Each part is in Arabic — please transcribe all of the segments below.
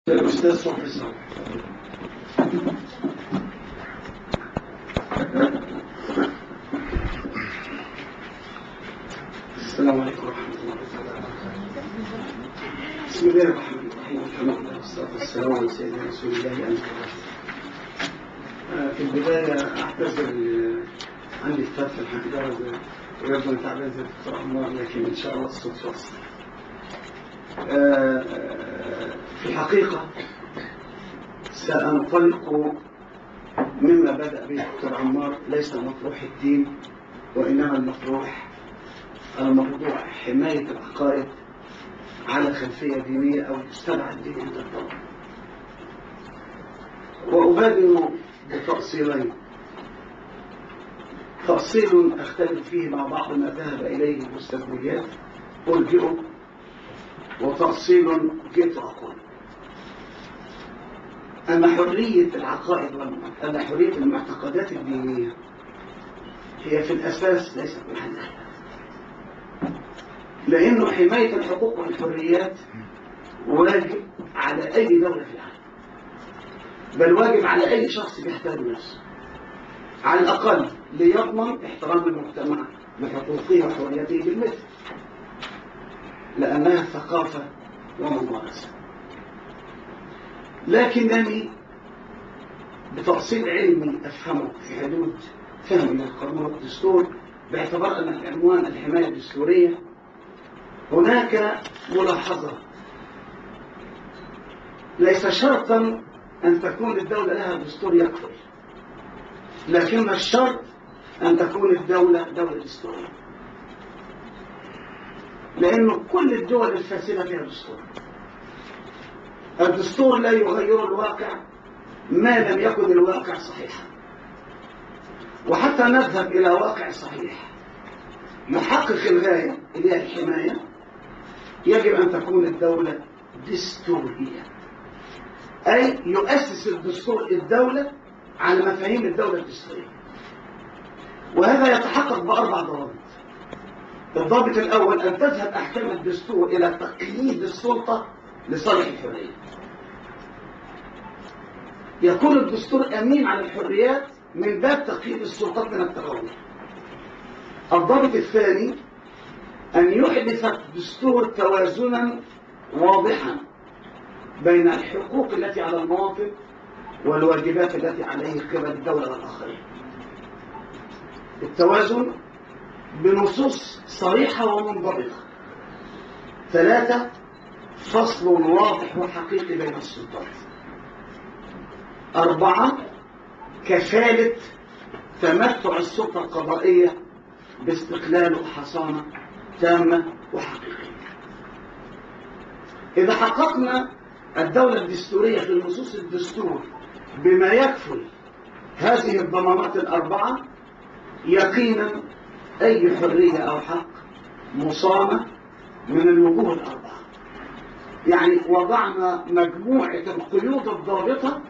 الأستاذ صبحي صالح. السلام عليكم ورحمة الله وبركاته. بسم الله الرحمن الرحيم، الحمد لله والصلاة والسلام على سيدنا رسول الله أنت. في البداية أعتذر عندي فترة الحمد ويبدو أن تعبان زي الدكتور عمار، لكن إن شاء الله الصوت واصل. في الحقيقة سأنطلق مما بدأ به الدكتور عمار، ليس مطروح الدين وإنما الموضوع حماية العقائد على خلفية دينية أو مستبع الدين عند الطلبة. وأبادر بتأصيلين: تأصيل أختلف فيه مع بعض ما ذهب إليه الأستاذ نجاة أرجئه، وتأصيل جئت أقول أن حرية العقائد أن حرية المعتقدات الدينية هي في الأساس ليست محلها، لأنه حماية الحقوق والحريات واجب على أي دولة في العالم، بل واجب على أي شخص بيحترم نفسه على الأقل ليضمن احترام المجتمع لحقوقه وحريته بالمثل، لأنها ثقافة وممارسة. لكنني بتأصيل علمي أفهمه في حدود فهم للقانون والدستور، باعتبار أن العنوان الحماية الدستورية، هناك ملاحظة: ليس شرطا أن تكون الدولة لها دستور يكفل، لكن الشرط أن تكون الدولة دولة دستورية، لأن كل الدول الفاسدة فيها دستور. الدستور لا يغير الواقع ما لم يكن الواقع صحيحا، وحتى نذهب إلى واقع صحيح يحقق الغاية اللي هي الحماية، يجب أن تكون الدولة دستورية، أي يؤسس الدستور الدولة على مفاهيم الدولة الدستورية. وهذا يتحقق بأربع ضوابط. الضابط الأول: أن تذهب أحكام الدستور إلى تقييد السلطة لصالح الحرية، يكون الدستور أمين على الحريات من باب تقييد السلطات من التغير. الضابط الثاني: أن يحدث الدستور توازنا واضحا بين الحقوق التي على المواطن والواجبات التي عليه قبل الدولة والآخرين. التوازن بنصوص صريحة ومنضبطة. 3: فصل واضح وحقيقي بين السلطات. 4: كفالة تمتع السلطة القضائية باستقلال وحصانة تامة وحقيقية. إذا حققنا الدولة الدستورية في نصوص الدستور بما يكفل هذه الضمانات الأربعة، يقينا أي حرية أو حق مصانة من الوجوه الأربعة. يعني وضعنا مجموعة القيود الضابطة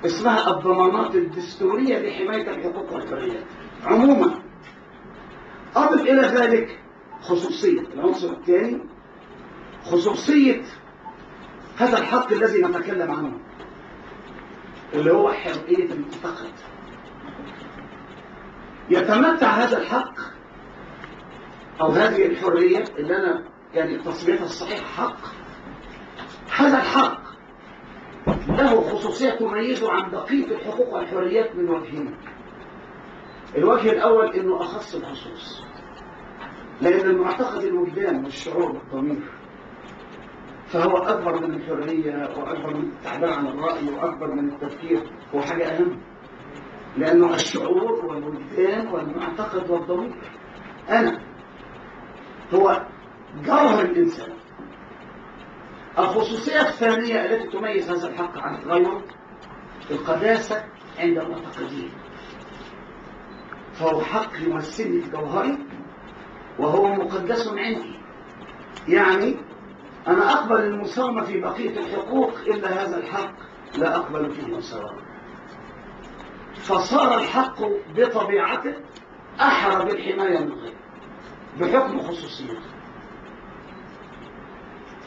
اسمها الضمانات الدستورية لحماية الحقوق والحريات عموما. أضف إلى ذلك خصوصية. العنصر الثاني: خصوصية هذا الحق الذي نتكلم عنه، اللي هو حرية المعتقد. يتمتع هذا الحق أو هذه الحرية اللي أنا يعني تصميمها الصحيح حق، هذا الحق له خصوصية تميزه عن بقية الحقوق والحريات من وجهين. الوجه الأول إنه أخص الخصوص، لأن المعتقد الوجدان والشعور بالضمير، فهو أكبر من الحرية وأكبر من التعبير عن الرأي وأكبر من التفكير. هو حاجة أهم، لأنه الشعور والوجدان والمعتقد والضمير هو جوهر الإنسان. الخصوصية الثانية التي تميز هذا الحق عن غيره: القداسة عند المعتقدين. فهو حق يمثلني في جوهري وهو مقدس عندي، يعني أنا أقبل المساومة في بقية الحقوق، إلا هذا الحق لا أقبل فيه المساومة. فصار الحق بطبيعته أحرى بالحماية من غيره بحكم خصوصيته،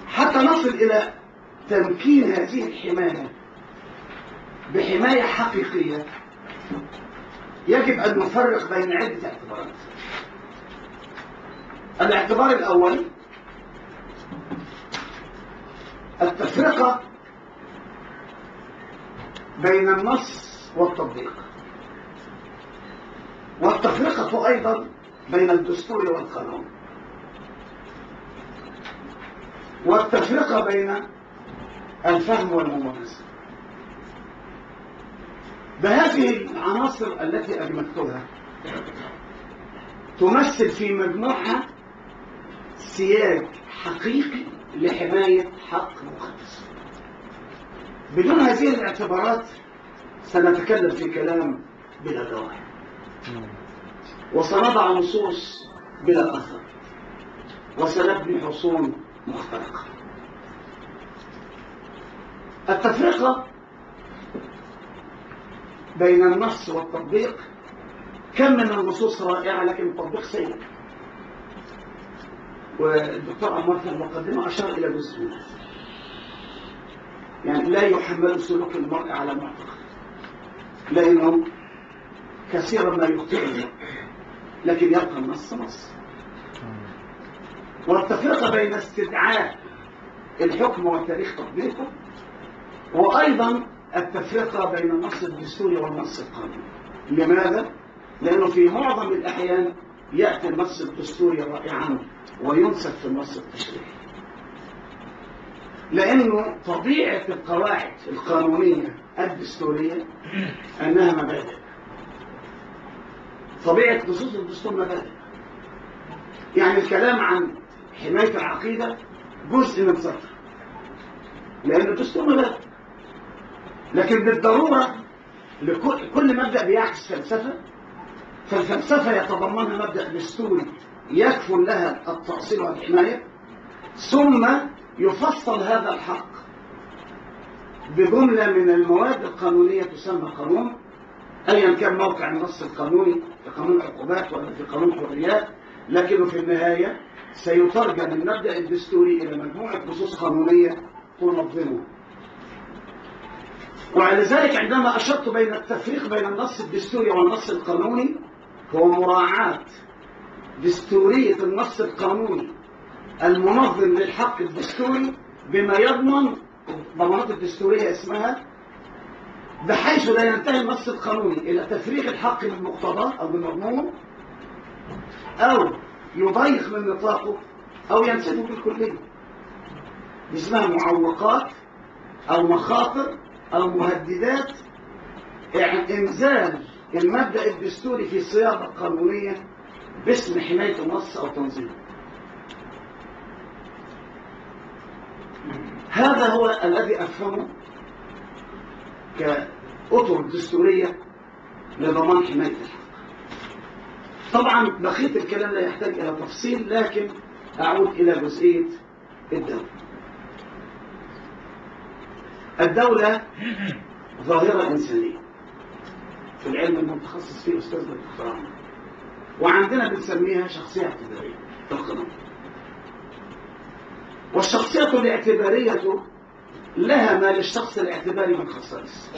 حتى نصل إلى تمكين هذه الحماية بحماية حقيقية يجب أن نفرق بين عدة اعتبارات. الاعتبار الأول التفرقة بين النص والتطبيق، والتفرقة أيضا بين الدستور والقانون، والتفرقة بين الفهم والممارسة. بهذه العناصر التي أجملتها تمثل في مجموعها سياج حقيقي لحماية حق مقدس. بدون هذه الاعتبارات سنتكلم في كلام بلا دواعي، وسنضع نصوص بلا أثر، وسنبني حصون مختلقة. التفرقة بين النص والتطبيق، كم من النصوص رائعة لكن التطبيق سيء. والدكتور عمار في المقدمة أشار إلى جزء منه، يعني لا يحمل سلوك المرء على معتقد، لأنه كثيرا ما يخطئ، لكن يبقى النص نص. والتفرقة بين استدعاء الحكم وتاريخ تطبيقه، وأيضا التفرقة بين النص الدستوري والنص القانوني. لماذا؟ لأنه في معظم الأحيان يأتي النص الدستوري رائعا وينسب في النص التشريعي، لأنه طبيعة القواعد القانونية الدستورية أنها مبادئ. طبيعة نصوص الدستور مبادئ، يعني الكلام عن حماية العقيدة جزء من سطر، لأن الدستور مبادئ. لكن بالضرورة كل مبدأ بيعكس فلسفة، فالفلسفة يتضمنها مبدأ دستوري يكفل لها التأصيل والحماية، ثم يفصل هذا الحق بجملة من المواد القانونية تسمى قانون، أيا كان موقع النص القانوني في قانون العقوبات ولا في قانون الحريات، لكنه في النهاية سيترجم المبدأ الدستوري إلى مجموعة نصوص قانونية تنظمه. ولذلك عندما أشرت بين التفريق بين النص الدستوري والنص القانوني، هو مراعاة دستورية النص القانوني المنظم للحق الدستوري بما يضمن ضمانات الدستورية اسمها، بحيث لا ينتهي النص القانوني إلى تفريغ الحق من مقتضاه أو من مضمونه، أو يضيق من نطاقه، أو ينسفه بالكلية. اسمها معوقات أو مخاطر أو مهددات إنزال المبدأ الدستوري في صياغة قانونية باسم حماية النص أو تنظيمه. هذا هو الذي أفهمه كأطر دستورية لضمان حماية الحق. طبعا بقية الكلام لا يحتاج إلى تفصيل، لكن أعود إلى جزئية الدولة. الدولة ظاهرة إنسانية في العلم المتخصص فيه أستاذ الدكتور عمر، وعندنا بنسميها شخصية اعتبارية في القانون. والشخصية الاعتبارية لها ما للشخص الاعتباري من خصائص،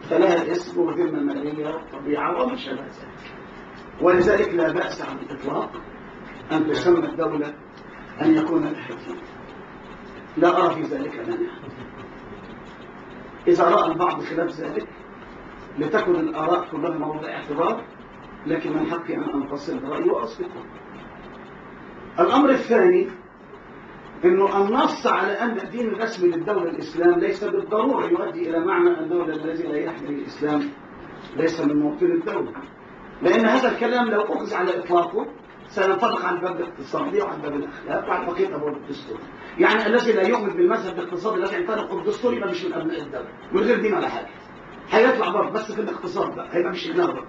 فلها الاسم وذمة مالية وطبيعة وما شابه ذلك. ولذلك لا بأس على الإطلاق أن تسمى الدولة أن يكون لها دين، لا أرى في ذلك مانعا. إذا رأى البعض خلاف ذلك لتكن الآراء كلها موضع اعتبار، لكن من حقي أن أنفصل برأيي وأصدقه. الأمر الثاني إنه النص على أن الدين الرسمي للدولة الإسلام ليس بالضرورة يؤدي إلى معنى الدولة الذي لا يحمل الإسلام ليس من موطن الدولة، لأن هذا الكلام لو أخذ على إطلاقه سينطبق على الباب الاقتصادي وعلى الباب الأخلاق وعلى بقية أبواب الدستور. يعني الذي لا يؤمن بالمذهب الاقتصادي الذي ينطبق الدستور يبقى مش من أبناء الدولة من غير دين ولا حاجة، هيطلع برضه بس في الاقتصاد بقى هيبقى مش ابناء برضه.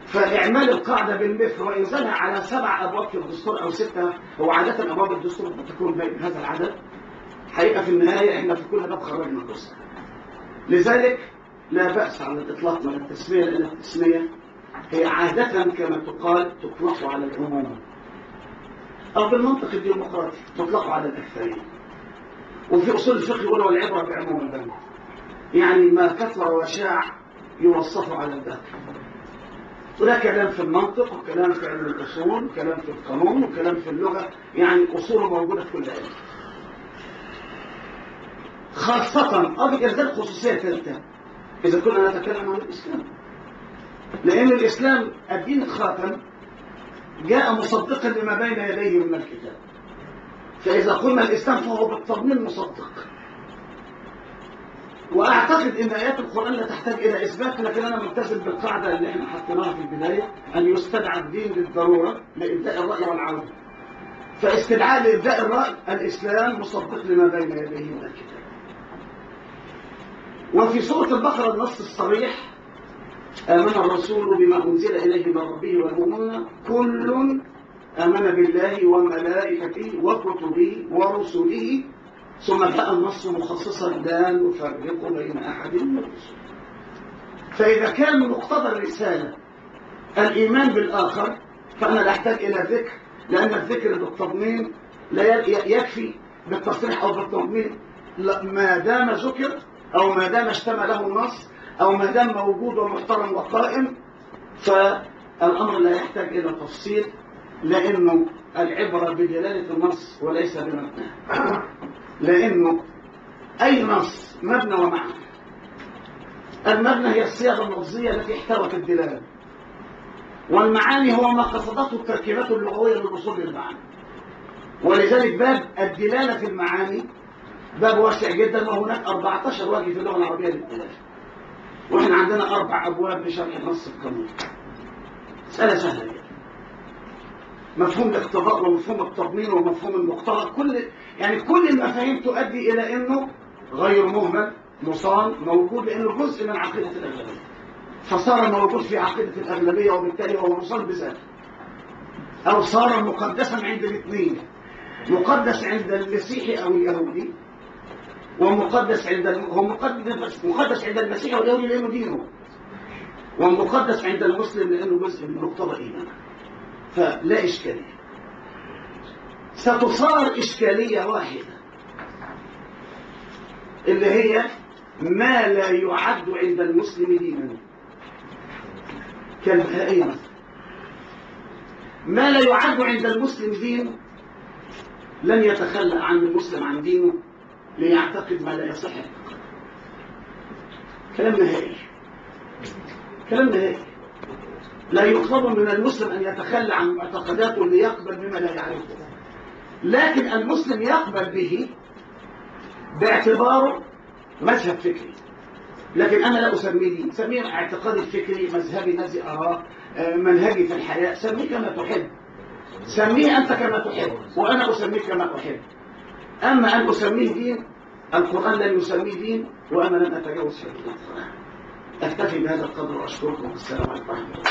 فإعمال القاعدة بالمثل وإنزالها على 7 أبواب في الدستور أو 6، هو عادة أبواب الدستور بتكون بين هذا العدد، هيبقى في النهاية إحنا في كل باب خرجنا جزء. لذلك لا بأس على الإطلاق من التسمية، لأن التسمية هي عادة كما تقال تطلق على العموم، أو بالمنطق الديمقراطي تطلق على الأكثرين. وفي أصول الفقه يقولوا والعبرة بعموم البلد، يعني ما كثر وشاع يوصف على الباقي. وده كلام في المنطق، وكلام في علم الأصول، وكلام في القانون، وكلام في اللغة، يعني أصوله موجودة في كل علم. خاصة بإرسال خصوصية ثالثة إذا كنا نتكلم عن الإسلام، لأن الإسلام الدين الخاتم جاء مصدقا لما بين يديه من الكتاب، فإذا قلنا الإسلام فهو بالتضمين مصدق. وأعتقد أن آيات القرآن لا تحتاج إلى إثبات، لكن أنا ملتزم بالقاعدة اللي احنا حطيناها في البداية، أن يستدعى الدين للضرورة لإبداء الرأي والعودة. فاستدعاء لإبداء الرأي الإسلام مصدق لما بين يديه من الكتاب. وفي سورة البقرة النص الصريح: آمن الرسول بما أنزل إليه من ربه والمؤمنون كل آمن بالله وملائكته وكتبه ورسله، ثم جاء النص مخصصا لا نفرق بين أحد من الرسل. فإذا كان مقتضى الرسالة الإيمان بالآخر فأنا لا أحتاج إلى ذكر، لأن الذكر بالتضمين لا يكفي بالتصريح أو بالتضمين، ما دام ذكر أو ما دام اشتمله النص أو ما دام موجود ومحترم وقائم، فالأمر لا يحتاج إلى تفصيل، لأنه العبرة بدلالة النص وليس بمبناه. لأنه أي نص مبنى ومعنى. المبنى هي الصيغة اللفظية التي احتوت الدلالة، والمعاني هو ما قصدته التركيبات اللغوية للوصول للمعنى. ولذلك باب الدلالة في المعاني باب واسع جدا، وهناك 14 وجه في اللغة العربية للدلالة، واحنا عندنا 4 أبواب لشرح النص القانوني. مسألة سهلة جدا. مفهوم الاقتضاء ومفهوم التضمين ومفهوم المقتضى، كل المفاهيم تؤدي إلى أنه غير مهمل مصان موجود، لأنه جزء من عقيدة الأغلبية، فصار موجود في عقيدة الأغلبية، وبالتالي هو مصان بذاته، أو صار مقدسا عند الاثنين، مقدس عند المسيحي أو اليهودي، ومقدس هو مقدس عند المسيحي واليهودي لأنه دينه، ومقدس عند المسلم لأنه جزء من مقتضى إيمانه. فلا إشكالية. ستصار إشكالية واحدة اللي هي ما لا يعد عند المسلم دينا، كالبهائية مثلا. ما لا يعد عند المسلم دين لن يتخلى عن المسلم عن دينه ليعتقد ما لا يصح. كلام نهائي، كلام نهائي. لا يطلب من المسلم أن يتخلى عن معتقداته ليقبل بما لا يعرفه، لكن المسلم يقبل به باعتباره مذهب فكري. لكن أنا لا أسميه دين، أسميه اعتقادي الفكري، مذهبي الذي أراه، منهجي في الحياة. سميه كما تحب، سميه أنت كما تحب، وأنا أسميه كما أحب. أما أن أسميه دين، القرآن لن يسميه دين، وأنا لن أتجاوز في القرآن. أكتفي بهذا القدر وأشكركم. السلام عليكم ورحمة الله.